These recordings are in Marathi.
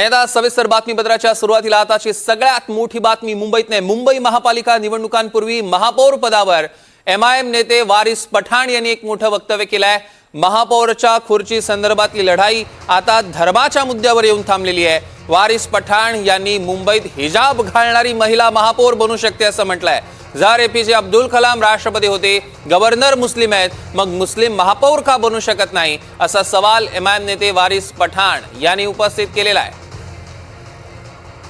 आता सविस्तर बातमीपत्राच्या सुरुवातीला आताची सगळ्यात मोठी बातमी मुंबईत नाही। मुंबई महापालिका निवडणुकांपूर्वी महापौर पदावर एमआयएम नेते वारिस पठाण यांनी एक मोठं वक्तव्य केलंय। महापौरच्या खुर्ची संदर्भातली लढाई आता धर्माच्या मुद्द्यावर येऊन थांबलेली आहे। वारिस पठाण यांनी मुंबईत हिजाब घालणारी महिला महापौर बनू शकते असं म्हटलंय। जर एपीजे अब्दुल कलाम राष्ट्रपती होते, गव्हर्नर मुस्लिम आहेत, मग मुस्लिम महापौर का बनू शकत नाही असा सवाल एमआयएम नेते वारिस पठाण यांनी उपस्थित केलेला आहे।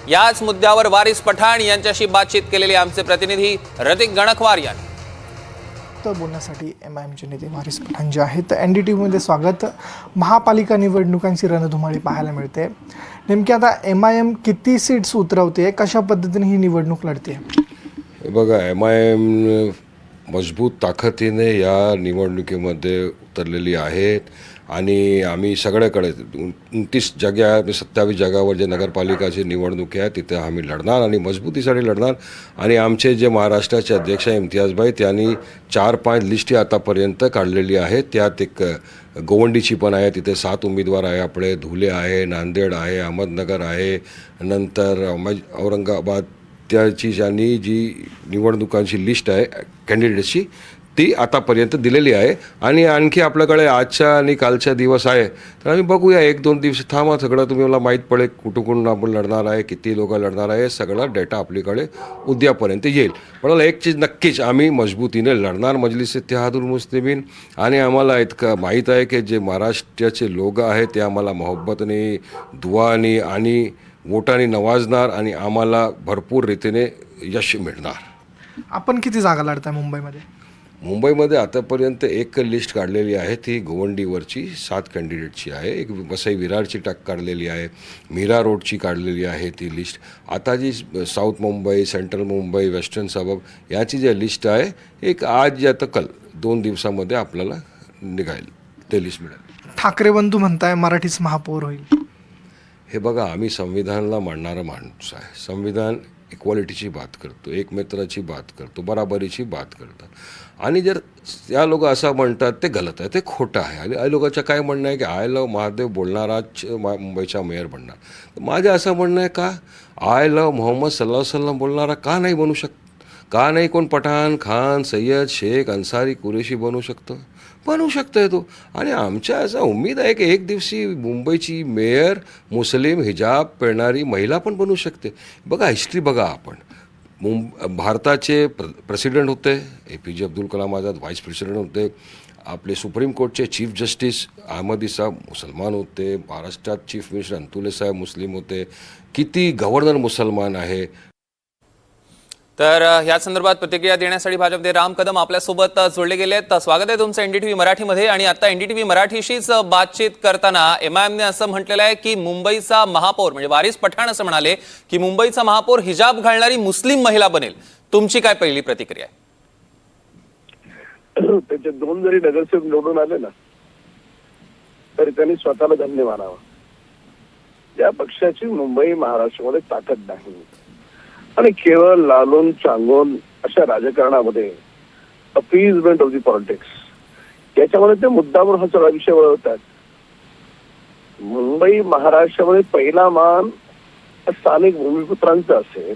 याच मुद्द्यावर वारिस पठाण यांच्याशी बातचीत केलेले आमचे प्रतिनिधी रतिक गणखवार यांनी बोलण्यासाठी एमआयएमचे नेते वारिस पठाण जे आहेत एनडीटीव्ही मध्ये स्वागत। महापालिका निवडणुकांची रणधुमाळी पाहायला मिळते। नेमकी आता एमआयएम किती सीट्स उतरवते, कशा पद्धतीने ही निवडणूक लढते? बघा, एमआयएम मजबूत ताकदीने या निवडणुकीमध्ये उतरलेली आहेत आणि आम्ही सगळ्याकडे 29 जागा 27 जागावर जे नगरपालिकाची निवडणूक आहे तिथे आम्ही लढणार आणि मजबूतीसाठी लढणार। आणि आमचे जे महाराष्ट्राचे अध्यक्ष इम्तियाजभाई त्यांनी 4-5 लिस्टी आतापर्यंत काढलेली आहे। त्यात एक गोवंडीची पण आहे, तिथे 7 उमेदवार आहे आपले। धुले आहे, नांदेड आहे, अहमदनगर आहे, नंतर औरंगाबाद त्याची ज्यांनी जी निवडणुकांची लिस्ट आहे कॅन्डिडेट्सची ती आतापर्यंत दिलेली आहे। आणि आणखी आपल्याकडे आजच्या आणि कालच्या दिवस आहे, तर आम्ही बघूया 1-2 दिवस थांबा, सगळं तुम्हाला माहीत पडेल कुठून आपण लढणार आहे, किती लोक लढणार आहे, सगळा डेटा आपल्याकडे उद्यापर्यंत येईल। पण एक चीज नक्कीच, आम्ही मजबूतीने लढणार मजलिस-ए-इत्तेहादुल मुस्लिमीन। आणि आम्हाला इतकं माहीत आहे की जे महाराष्ट्राचे लोक आहेत ते आम्हाला मोहब्बतने, दुआनी आणि वोटाने नवाजणार आणि आम्हाला भरपूर रीतीने यश मिळणार। आपण किती जागा लढताय मुंबईमध्ये? मुंबईमध्ये आतापर्यंत एक लिस्ट काढलेली आहे, ती गोवंडीवरची 7 कॅन्डिडेटची आहे। एक वसई विरारची काढलेली आहे, मीरा रोडची काढलेली आहे ती लिस्ट। आता जी south Mumbai, central Mumbai, western suburb याची जी लिस्ट आहे, एक आज या तर कल 2 दिवसामध्ये आपल्याला निघाईल, ते लिस्ट मिळेल। ठाकरे बंधू म्हणताय मराठीच महापौर होईल। हे बघा, आम्ही संविधानाला मानणारा माणूस आहे। संविधान इक्वालिटीची बात करतो, एकमेत्राची बात करतो, बराबरीची बात करतात। आणि जर त्या लोक असं म्हणतात ते गलत आहे, ते खोटं आहे। आणि या लोकांचं काय म्हणणं आहे की आय लव महादेव बोलणाराच मुंबईचा मेयर बनणार। माझं असं म्हणणं आहे का आय लव मोहम्मद सल्लल्लाहु अलैहि वसल्लम बोलणारा का नाही बनू का नाही कोण पठाण, खान, सय्यद, शेख, अन्सारी, कुरेशी बनू शकतोय तो। आणि आमच्या असं उम्मीद आहे की एक दिवशी मुंबईची मेयर मुस्लिम हिजाब पेरणारी महिला पण बनू शकते। बघा, हिस्ट्री बघा, आपण भारताचे प्रेसिडेंट होते APJ Abdul Kalam Azad, vice president होते। आपले सुप्रीम कोर्टचे चीफ जस्टिस अहमदी साहेब मुसलमान होते। महाराष्ट्रात चीफ मिनिस्टर अंतुले साहेब मुस्लिम होते। किती गव्हर्नर मुसलमान आहे। तर या संदर्भात प्रतिक्रिया देण्यासाठी भाजपचे राम कदम आपल्यासोबत जोडले गेले आहेत। स्वागत आहे तुमचं एनडीटीव्ही मराठीमध्ये। आणि आता एनडीटीव्ही मराठीशीच बातचीत करताना एमआयएमने असं म्हटलेलं आहे की मुंबईचा महापौर म्हणजे वारिस पठाण असं म्हणाले की मुंबईचा महापौर हिजाब घालणारी मुस्लिम महिला बनेल। तुमची काय पहिली प्रतिक्रिया आहे? त्याचे 2 जरी नगरसेवक निवडून आले ना तरी त्यांनी स्वतःला धन्य मानावं। या पक्षाची मुंबई महाराष्ट्रामध्ये ताकद नाही आणि केवळ लालून चांगून अशा राजकारणामध्ये अपीजमेंट ऑफ द पॉलिटिक्स याच्यामध्ये ते मुद्दामून हा सगळा विषय वळवतात। मुंबई महाराष्ट्रामध्ये पहिला मान स्थानिक भूमिपुत्रांचा असेल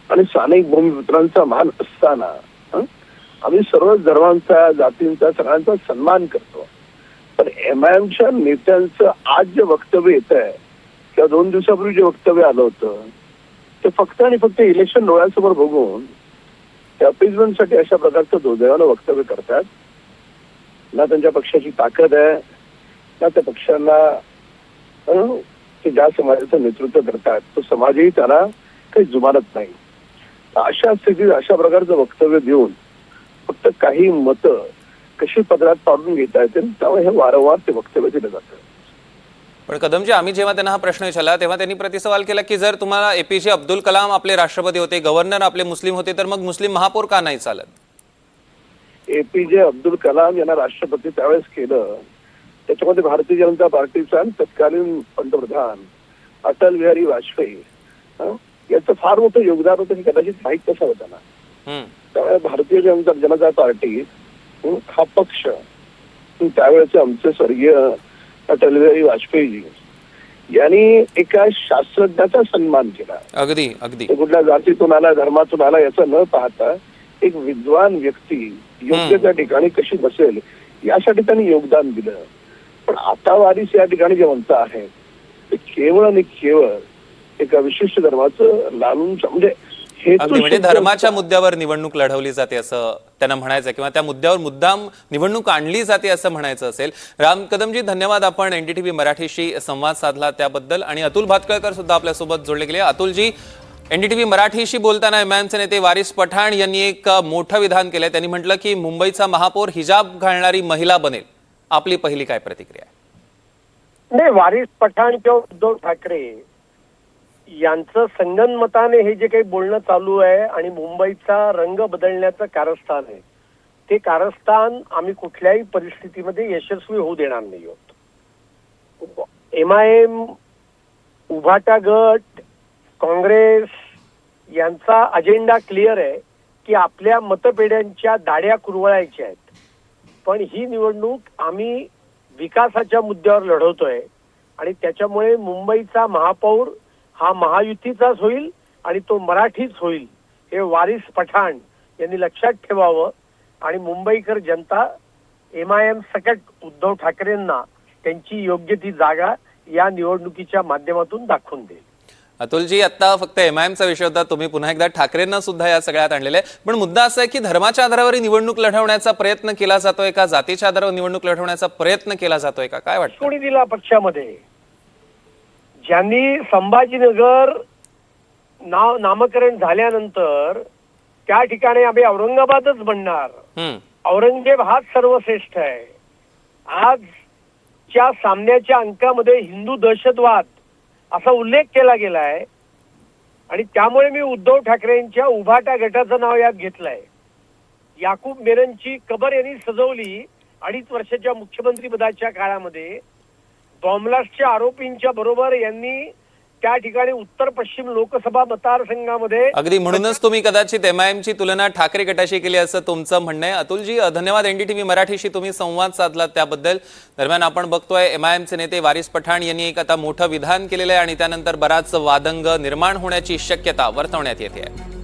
आणि स्थानिक भूमिपुत्रांचा मान असताना आम्ही सर्व धर्मांचा, जातींचा, सगळ्यांचा सन्मान करतो। पण एमआयएमच्या नेत्यांचं आज जे वक्तव्य येत आहे किंवा 2 दिवसापूर्वी जे वक्तव्य आलं होतं ते फक्त आणि फक्त इलेक्शन डोळ्यासमोर बघून त्या अपीजमेंटसाठी अशा प्रकारचं दुर्दैवानं वक्तव्य करतात। ना त्यांच्या पक्षाची ताकद आहे, ना त्या पक्षांना ते ज्या समाजाचं नेतृत्व करतात तो समाजही त्याला काही जुमानत नाही। अशा स्थितीत अशा प्रकारचं वक्तव्य देऊन फक्त काही मतं कशी पदरात पाडून घेता येतील त्यामुळे हे वारंवार ते वक्तव्य दिलं जातं। पण कदमजी, आम्ही जेव्हा त्यांना हा प्रश्न विचारला तेव्हा त्यांनी प्रतिसवाल केला की जर तुम्हाला एपीजे अब्दुल कलाम आपले राष्ट्रपती होते, गव्हर्नर आपले मुस्लिम होते, तर मग मुस्लिम महापौर का नाही चालत? एपीजे अब्दुल कलाम यांना राष्ट्रपती त्यावेळेस केलं, त्याच्यामध्ये भारतीय जनता पार्टीचा तत्कालीन पंतप्रधान अटल बिहारी वाजपेयी याचं फार मोठं योगदान होतं हे कदाचित माहीत नसावं त्यांना। त्यामुळे भारतीय जनता पार्टी हा पक्ष त्यावेळेचे आमचे स्वर्गीय अटल बिहारी वाजपेयीजी यांनी एका शास्त्रज्ञाचा सन्मान केला. अगदी अगदी तो कुठल्या जातीतून आला, धर्मातून आला याचं न पाहता एक विद्वान व्यक्ती योग्य त्या ठिकाणी कशी बसेल यासाठी त्यांनी योगदान दिलं. पण आता वारीस या ठिकाणी जे म्हणतं आहे ते केवळ आणि केवळ एका विशिष्ट धर्माचं लालून म्हणजे अगदी म्हणजे धर्माच्या मुद्द्यावर निवडणूक लढवली जाते असं त्यांना म्हणायचं, किंवा त्या मुद्द्यावर मुद्दाम निवडणूक आणली जाते असं म्हणायचं असेल. राम कदमजी, धन्यवाद. आपण एनडीटीव्ही मराठीशी संवाद साधला त्याबद्दल. आणि अतुल भातखळकर सुद्धा आपल्यासोबत जोडले गेले. अतुलजी, एनडीटीव्ही मराठीशी बोलताना एमआयएमचे नेते वारिस पठाण यांनी एक मोठं विधान केलंय. त्यांनी म्हटलं की मुंबईचा महापौर हिजाब घालणारी महिला बनेल. आपली पहिली काय प्रतिक्रिया आहे? नाही, वारिस पठाण किंवा उद्धव ठाकरे यांचं संगनमताने हे जे काही बोलणं चालू आहे आणि मुंबईचा रंग बदलण्याचं कारस्थान आहे, ते कारस्थान आम्ही कुठल्याही परिस्थितीमध्ये यशस्वी होऊ देणार नाही आहोत. एमआयएम, उभाटा गट, काँग्रेस यांचा अजेंडा क्लिअर आहे की आपल्या मतपेढ्यांच्या दाढ्या कुरवळायच्या आहेत. पण ही निवडणूक आम्ही विकासाच्या मुद्द्यावर लढवतोय आणि त्याच्यामुळे मुंबईचा महापौर हा महायुतीचाच होईल आणि तो मराठीच होईल हे वारिस पठाण यांनी लक्षात ठेवावं. आणि मुंबईकर जनता एमआयएम सकट उद्धव ठाकरेंना त्यांची योग्य ती जागा या निवडणुकीच्या माध्यमातून दाखवून देईल. अतुलजी, आता फक्त एमआयएमचा विषय होता, तुम्ही पुन्हा एकदा ठाकरेंना सुद्धा या सगळ्यात आणलेलं आहे. पण मुद्दा असा आहे की धर्माच्या आधारावर निवडणूक लढवण्याचा प्रयत्न केला जातोय का, जातीच्या आधारावर निवडणूक लढवण्याचा प्रयत्न केला जातोय का, काय वाटतं? कोणी दिला पक्षामध्ये? ज्यांनी संभाजीनगर नामकरण झाल्यानंतर त्या ठिकाणी आम्ही औरंगाबादच बनणार, औरंगजेब हाच सर्वश्रेष्ठ आहे, आजच्या सामन्याच्या अंकामध्ये हिंदू दहशतवाद असा उल्लेख केला गेलाय आणि त्यामुळे मी उद्धव ठाकरेंच्या उभाटा गटाचं नाव यात घेतलंय. याकूब मेननची कबर यांनी सजवली 2.5 वर्षाच्या मुख्यमंत्री पदाच्या काळामध्ये. बॉम्बलास्टच्या आरोपींच्या बरोबर यांनी त्या ठिकाणी उत्तर पश्चिम लोकसभा मतदारसंघामध्ये अगदी म्हणूनच तुम्ही कदाचित एमआयएमची तुलना ठाकरे गटाशी केली असं तुमचं म्हणणं आहे. अतुलजी, धन्यवाद. एनडीटीव्ही मराठीशी तुम्ही संवाद साधलात त्याबद्दल. दरम्यान आपण बघतोय एमआयएमचे नेते वारिस पठाण यांनी एक आता मोठं विधान केलेलं आहे आणि त्यानंतर बराच वादंग निर्माण होण्याची शक्यता वर्तवण्यात येते आहे.